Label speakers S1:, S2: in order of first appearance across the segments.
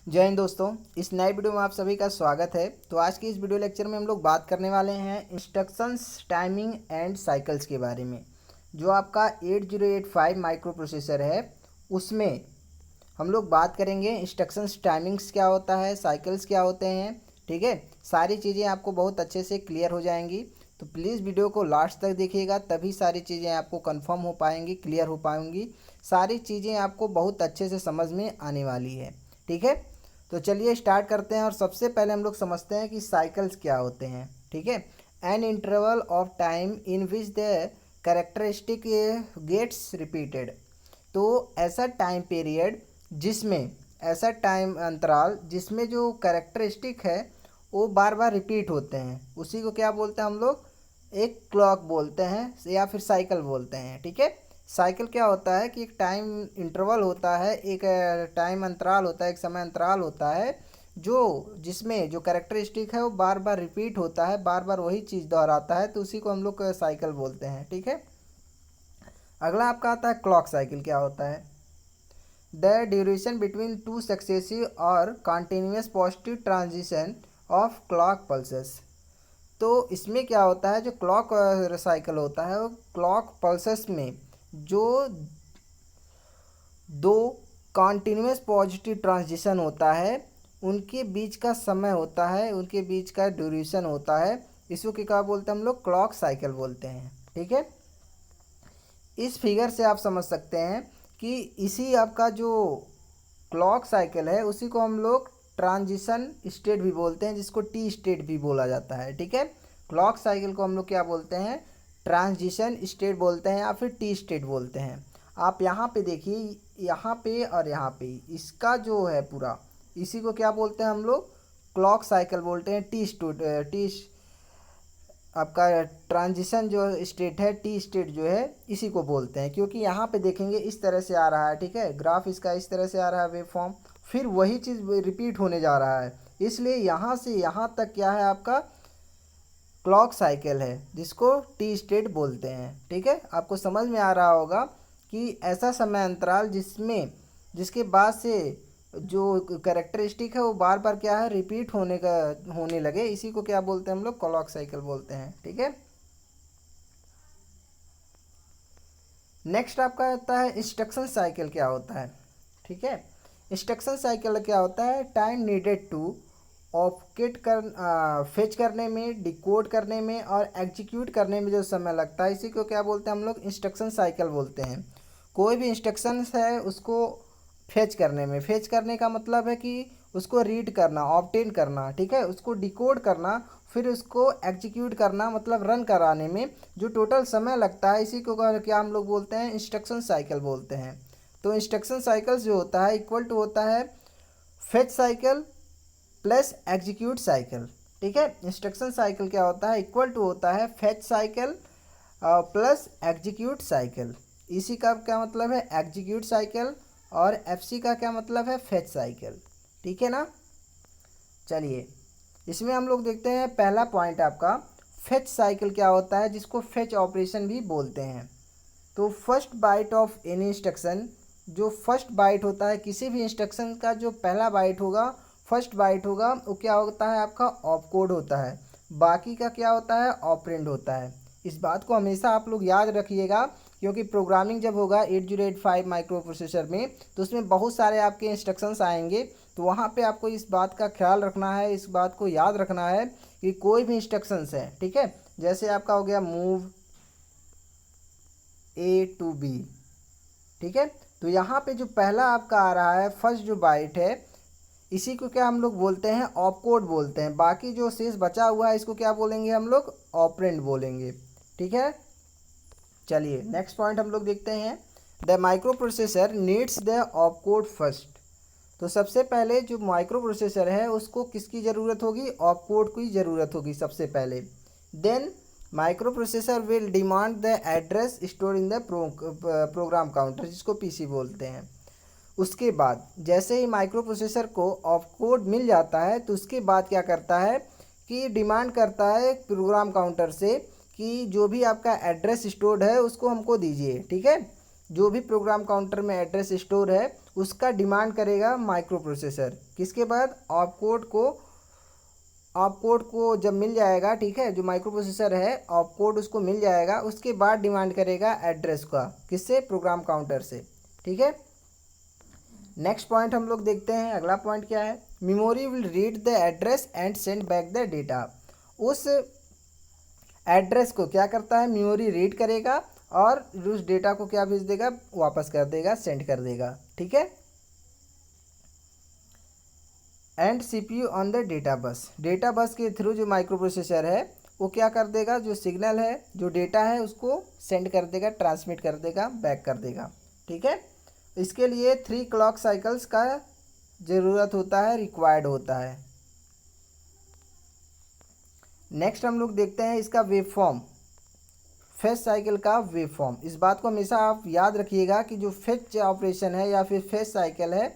S1: जय हिंद दोस्तों। इस नए वीडियो में आप सभी का स्वागत है। तो आज की इस वीडियो लेक्चर में हम लोग बात करने वाले हैं इंस्ट्रक्शंस टाइमिंग एंड साइकिल्स के बारे में। जो आपका 8085 माइक्रो प्रोसेसर है उसमें हम लोग बात करेंगे इंस्ट्रक्शंस टाइमिंग्स क्या होता है, साइकिल्स क्या होते हैं। ठीक है, सारी चीज़ें आपको बहुत अच्छे से क्लियर हो जाएंगी। तो प्लीज़ वीडियो को लास्ट तक देखिएगा, तभी सारी चीज़ें आपको कंफर्म हो पाएंगी, क्लियर हो पाएंगी। सारी चीज़ें आपको बहुत अच्छे से समझ में आने वाली है। ठीक है, तो चलिए स्टार्ट करते हैं। और सबसे पहले हम लोग समझते हैं कि साइकिल्स क्या होते हैं। ठीक है, an interval of time in which the characteristic gets repeated. तो ऐसा टाइम पीरियड जिसमें, ऐसा टाइम अंतराल जिसमें जो कैरेक्टरिस्टिक है वो बार बार रिपीट होते हैं, उसी को क्या बोलते हैं हम लोग? एक क्लॉक बोलते हैं या फिर साइकिल बोलते हैं। ठीक है, साइकिल क्या होता है कि एक टाइम इंटरवल होता है, एक टाइम अंतराल होता है, एक समय अंतराल होता है जो जिसमें जो कैरेक्टरिस्टिक है वो बार बार रिपीट होता है, बार बार वही चीज़ दोहराता है, तो उसी को हम लोग साइकिल बोलते हैं। ठीक है, अगला आपका आता है क्लॉक साइकिल। क्या होता है? The duration between two successive और continuous positive transition of clock pulses. तो इसमें क्या होता है, जो क्लॉक साइकिल होता है वो क्लॉक पल्सेस में जो दो कॉन्टिन्यूस पॉजिटिव ट्रांजिशन होता है उनके बीच का समय होता है, उनके बीच का ड्यूरेशन होता है, इसको क्या बोलते हैं हम लोग? क्लॉक साइकिल बोलते हैं। ठीक है, इस फिगर से आप समझ सकते हैं कि इसी आपका जो क्लॉक साइकिल है उसी को हम लोग ट्रांजिशन स्टेट भी बोलते हैं, जिसको टी स्टेट भी बोला जाता है। ठीक है, क्लॉक साइकिल को हम लोग क्या बोलते हैं? ट्रांजिशन स्टेट बोलते हैं या फिर टी स्टेट बोलते हैं। आप यहाँ पे देखिए, यहाँ पे और यहाँ पे इसका जो है पूरा, इसी को क्या बोलते हैं हम लोग? क्लॉक साइकिल बोलते हैं। टी आपका ट्रांजिशन जो स्टेट है, टी स्टेट जो है, इसी को बोलते हैं। क्योंकि यहाँ पे देखेंगे इस तरह से आ रहा है, ठीक है, ग्राफ इसका इस तरह से आ रहा है वेव फॉर्म, फिर वही चीज़ रिपीट होने जा रहा है, इसलिए यहाँ से यहाँ तक क्या है आपका? क्लॉक साइकिल है, जिसको टी स्टेट बोलते हैं। ठीक है, आपको समझ में आ रहा होगा कि ऐसा समय अंतराल जिसमें, जिसके बाद से जो कैरेक्टरिस्टिक है वो बार बार क्या है? रिपीट होने लगे, इसी को क्या बोलते हैं हम लोग? क्लॉक साइकिल बोलते हैं। ठीक है, नेक्स्ट आपका आता है इंस्ट्रक्शन साइकिल। क्या होता है? ठीक है, इंस्ट्रक्शन साइकिल क्या होता है? Time needed to operate fetch करने में, डिकोड करने में और एग्जीक्यूट करने में जो समय लगता है, इसी को क्या बोलते हैं हम लोग? इंस्ट्रक्शन साइकिल बोलते हैं। कोई भी इंस्ट्रक्शंस है उसको फेच करने में, फेच करने का मतलब है कि उसको रीड करना, ऑब्टेन करना, ठीक है, उसको डिकोड करना, फिर उसको एग्जीक्यूट करना, मतलब रन कराने में जो टोटल समय लगता है, इसी को क्या हम लोग बोलते हैं? इंस्ट्रक्शन साइकिल बोलते हैं। तो इंस्ट्रक्शन साइकिल जो होता है इक्वल टू होता है fetch cycle plus execute cycle. ठीक है, इंस्ट्रक्शन साइकिल क्या होता है? इक्वल टू होता है fetch cycle plus execute cycle. इसी का क्या मतलब है? Execute cycle. और एफसी का क्या मतलब है? Fetch cycle. ठीक है ना। चलिए इसमें हम लोग देखते हैं पहला पॉइंट आपका फेच साइकिल क्या होता है, जिसको फेच ऑपरेशन भी बोलते हैं। तो first byte of any instruction, जो फर्स्ट बाइट होता है किसी भी इंस्ट्रक्शन का, जो पहला बाइट होगा, फर्स्ट बाइट होगा, वो क्या होता है? आपका ऑप कोड होता है। बाकी का क्या होता है? ऑपरेंड होता है। इस बात को हमेशा आप लोग याद रखिएगा, क्योंकि प्रोग्रामिंग जब होगा 8085 माइक्रो प्रोसेसर में, तो उसमें बहुत सारे आपके इंस्ट्रक्शंस आएंगे। तो वहाँ पे आपको इस बात का ख्याल रखना है, इस बात को याद रखना है कि कोई भी इंस्ट्रक्शंस है, ठीक है, जैसे आपका हो गया मूव ए टू बी, ठीक है, तो यहाँ पे जो पहला आपका आ रहा है फर्स्ट जो बाइट है, इसी को क्या हम लोग बोलते हैं? ऑपकोड बोलते हैं। बाकी जो शेष बचा हुआ है इसको क्या बोलेंगे हम लोग? ऑपरेंड बोलेंगे। ठीक है, चलिए नेक्स्ट पॉइंट हम लोग देखते हैं। The micro processor needs the opcode first. तो सबसे पहले जो माइक्रो प्रोसेसर है उसको किसकी ज़रूरत होगी? ऑपकोड की ज़रूरत होगी सबसे पहले। Then microprocessor will demand the address store in the program counter, जिसको पीसी बोलते हैं। उसके बाद जैसे ही माइक्रो प्रोसेसर को ऑपकोड मिल जाता है, तो उसके बाद क्या करता है कि डिमांड करता है प्रोग्राम काउंटर से कि जो भी आपका एड्रेस स्टोर्ड है उसको हमको दीजिए। ठीक है, जो भी प्रोग्राम काउंटर में एड्रेस स्टोर है उसका डिमांड करेगा माइक्रो प्रोसेसर। किसके बाद? ऑप कोड को जब मिल जाएगा, ठीक है, जो माइक्रो प्रोसेसर है ऑप कोड उसको मिल जाएगा, उसके बाद डिमांड करेगा एड्रेस का। किससे? प्रोग्राम काउंटर से। ठीक है। नेक्स्ट पॉइंट हम लोग देखते हैं। अगला पॉइंट क्या है? Memory will read the address and send back the data. उस एड्रेस को क्या करता है? मेमोरी रीड करेगा और उस डेटा को क्या भेज देगा? वापस कर देगा, सेंड कर देगा। ठीक है। And CPU on the data bus. Data bus के थ्रू जो माइक्रो प्रोसेसर है वो क्या कर देगा? जो सिग्नल है, जो डेटा है, उसको सेंड कर देगा, ट्रांसमिट कर देगा, बैक कर देगा। ठीक है। इसके लिए 3 क्लॉक साइकिल्स का ज़रूरत होता है, रिक्वायर्ड होता है। नेक्स्ट हम लोग देखते हैं इसका वेव फॉर्म, फेच साइकिल का वेव फॉर्म। इस बात को हमेशा आप याद रखिएगा कि जो फेच ऑपरेशन है या फिर फेच साइकिल है,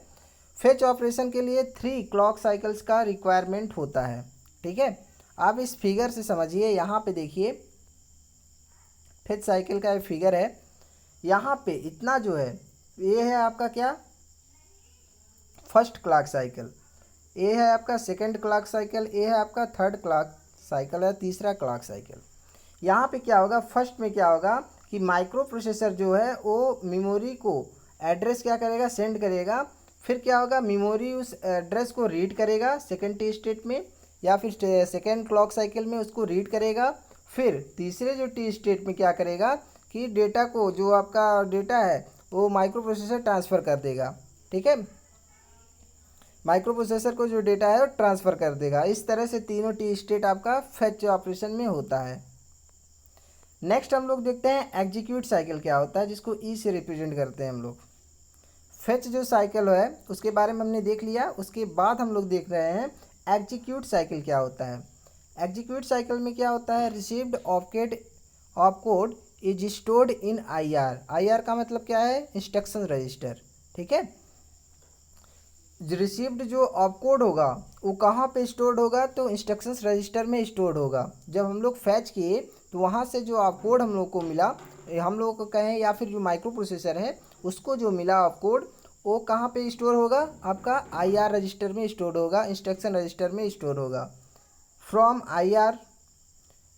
S1: फेच ऑपरेशन के लिए 3 क्लॉक साइकिल्स का रिक्वायरमेंट होता है। ठीक है। आप इस फिगर से समझिए, यहाँ पे देखिए फेच साइकिल का फिगर है। यहाँ पे इतना जो है ये है आपका क्या? First clock cycle. ये है आपका सेकंड क्लॉक साइकिल। ये है आपका थर्ड क्लॉक साइकिल है, तीसरा क्लॉक साइकिल। यहाँ पे क्या होगा? फर्स्ट में क्या होगा कि माइक्रो प्रोसेसर जो है वो मेमोरी को एड्रेस क्या करेगा? सेंड करेगा। फिर क्या होगा? मेमोरी उस एड्रेस को रीड करेगा सेकंड टी स्टेट में, या फिर सेकंड क्लॉक साइकिल में उसको रीड करेगा। फिर तीसरे जो टी स्टेट में क्या करेगा कि डेटा को, जो आपका डेटा है, वो माइक्रो प्रोसेसर ट्रांसफ़र कर देगा। ठीक है। माइक्रो प्रोसेसर को जो डेटा है वो ट्रांसफ़र कर देगा। इस तरह से तीनों टी स्टेट आपका फेच ऑपरेशन में होता है। नेक्स्ट हम लोग देखते हैं एग्जीक्यूट साइकिल क्या होता है, जिसको ई से रिप्रेजेंट करते हैं हम लोग। फेच जो साइकिल है उसके बारे में हमने देख लिया। उसके बाद हम लोग देख रहे हैं एग्जीक्यूट साइकिल क्या होता है। एग्जीक्यूट साइकिल में क्या होता है? Received opcode is stored in IR. IR का मतलब क्या है? Instruction register. ठीक है। रिसीव्ड जो ऑपकोड होगा वो कहाँ पे स्टोर्ड होगा? तो इंस्ट्रक्शंस रजिस्टर में स्टोर्ड होगा। जब हम लोग फैच किए तो वहाँ से जो ऑपकोड हम लोग को मिला, हम लोग को कहें या फिर जो माइक्रो प्रोसेसर है उसको जो मिला ऑपकोड, वो कहाँ पे स्टोर होगा? आपका आईआर रजिस्टर में स्टोर होगा, इंस्ट्रक्शन रजिस्टर में स्टोर होगा। From IR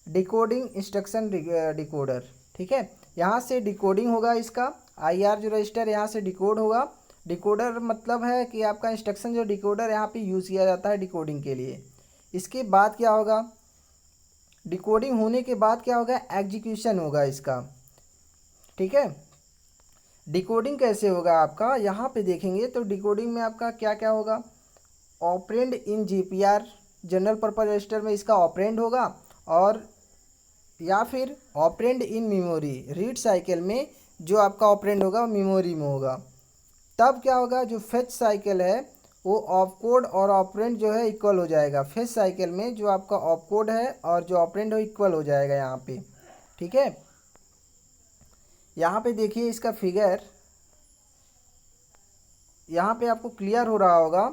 S1: decoding instruction decoder. ठीक है। यहाँ से डिकोडिंग होगा इसका। आईआर जो रजिस्टर यहाँ से डिकोड होगा। डिकोडर मतलब है कि आपका इंस्ट्रक्शन जो डिकोडर यहाँ पे यूज़ किया जाता है डिकोडिंग के लिए। इसके बाद क्या होगा? डिकोडिंग होने के बाद क्या होगा? एग्जीक्यूशन होगा इसका। ठीक है। डिकोडिंग कैसे होगा आपका? यहाँ पे देखेंगे तो डिकोडिंग में आपका क्या क्या होगा? ऑपरेंड इन जीपीआर, जनरल पर्पज रजिस्टर में इसका ऑपरेंड होगा, और या फिर ऑपरेंड इन मेमोरी, रीड साइकिल में जो आपका ऑपरेंड होगा मेमोरी में होगा। तब क्या होगा? जो फेच साइकिल है वो ऑपकोड और ऑपरेंड जो है इक्वल हो जाएगा। फेच साइकिल में जो आपका ऑपकोड है और जो ऑपरेंड हो इक्वल हो जाएगा यहाँ पे। ठीक है। यहाँ पे देखिए इसका फिगर, यहाँ पे आपको क्लियर हो रहा होगा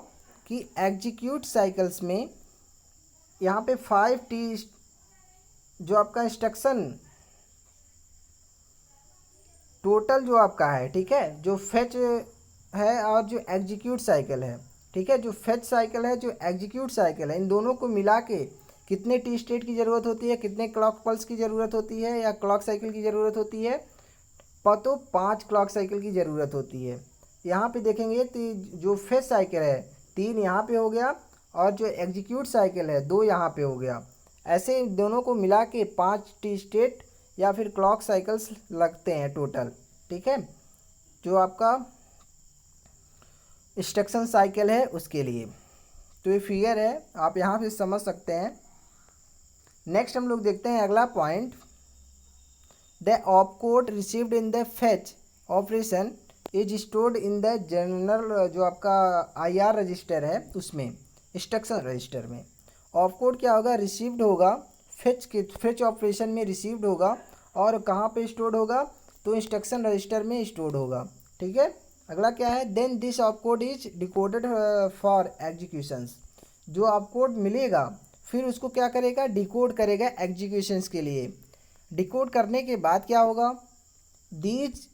S1: कि एग्जीक्यूट साइकिल्स में यहाँ पे 5T जो आपका इंस्ट्रक्शन टोटल जो आपका है, ठीक है, जो फेच है और जो एग्जीक्यूट साइकिल है, ठीक है, जो फेच साइकिल है, जो एग्जीक्यूट साइकिल है, इन दोनों को मिला के कितने टी स्टेट की ज़रूरत होती है, कितने क्लॉक पल्स की ज़रूरत होती है या क्लॉक साइकिल की ज़रूरत होती है? तो 5 क्लॉक साइकिल की ज़रूरत होती है। यहाँ पे देखेंगे तो जो फेच साइकिल है 3 यहाँ पे हो गया, और जो एग्जीक्यूट साइकिल है 2 यहाँ पे हो गया। ऐसे इन दोनों को मिला के 5 टी स्टेट या फिर क्लॉक साइकिल्स लगते हैं टोटल। ठीक है। जो आपका इंस्ट्रक्शन साइकिल है उसके लिए। तो ये फिगर है, आप यहाँ से समझ सकते हैं। नेक्स्ट हम लोग देखते हैं अगला point, the opcode received in the fetch operation is stored in the general, जो आपका आईआर रजिस्टर है उसमें, इंस्ट्रक्शन रजिस्टर में। ऑपकोड क्या होगा? रिसीव्ड होगा, फेच ऑपरेशन में रिसीव्ड होगा, और कहाँ पे स्टोर्ड होगा? तो इंस्ट्रक्शन रजिस्टर में स्टोर्ड होगा। ठीक है। अगला क्या है? Then this opcode is decoded for executions. जो ऑपकोड मिलेगा फिर उसको क्या करेगा? डिकोड करेगा एग्जीक्यूशंस के लिए। डिकोड करने के बाद क्या होगा? These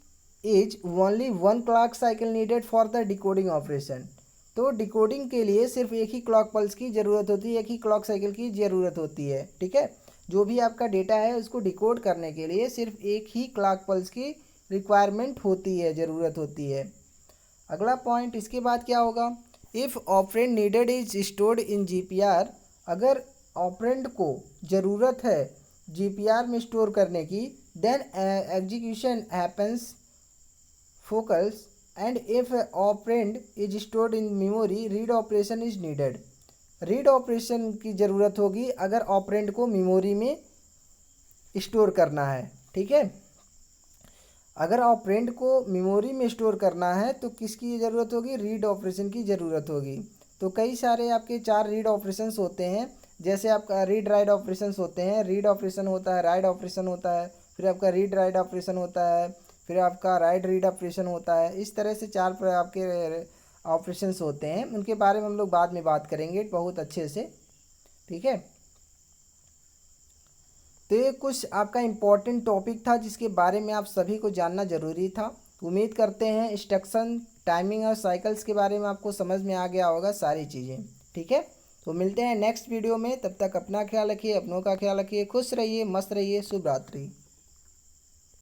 S1: is only one clock cycle needed for the decoding operation. तो डिकोडिंग के लिए सिर्फ एक ही क्लॉक पल्स की ज़रूरत होती है, एक ही क्लॉक साइकिल की ज़रूरत होती है। ठीक है, जो भी आपका डेटा है उसको डिकोड करने के लिए सिर्फ एक ही क्लॉक पल्स की रिक्वायरमेंट होती है, ज़रूरत होती है। अगला पॉइंट इसके बाद क्या होगा, if operand needed is stored in GPR. अगर ऑपरेंड को ज़रूरत है जीपीआर में स्टोर करने की, then execution happens focals and if operand is stored in memory read operation is needed. Read operation की ज़रूरत होगी अगर ऑपरेंड को मेमोरी में स्टोर करना है। ठीक है, अगर ऑपरेंड को मेमोरी में स्टोर करना है तो किसकी ज़रूरत होगी, रीड ऑपरेशन की ज़रूरत होगी। तो कई सारे आपके 4 रीड ऑपरेशंस होते हैं, जैसे आपका रीड राइट ऑपरेशंस होते हैं। रीड ऑपरेशन होता है, राइट ऑपरेशन होता है, फिर आपका रीड राइट ऑपरेशन होता है, फिर आपका राइट रीड ऑपरेशन होता है। इस तरह से 4 आपके ऑपरेशंस होते हैं, उनके बारे में हम लोग बाद में बात करेंगे बहुत अच्छे से। ठीक है, तो ये कुछ आपका इम्पोर्टेंट टॉपिक था जिसके बारे में आप सभी को जानना ज़रूरी था। उम्मीद करते हैं इंस्ट्रक्शन, टाइमिंग और साइकिल्स के बारे में आपको समझ में आ गया होगा सारी चीज़ें। ठीक है, तो मिलते हैं नेक्स्ट वीडियो में, तब तक अपना ख्याल रखिए, अपनों का ख्याल रखिए, खुश रहिए, मस्त रहिए, शुभ रात्रि।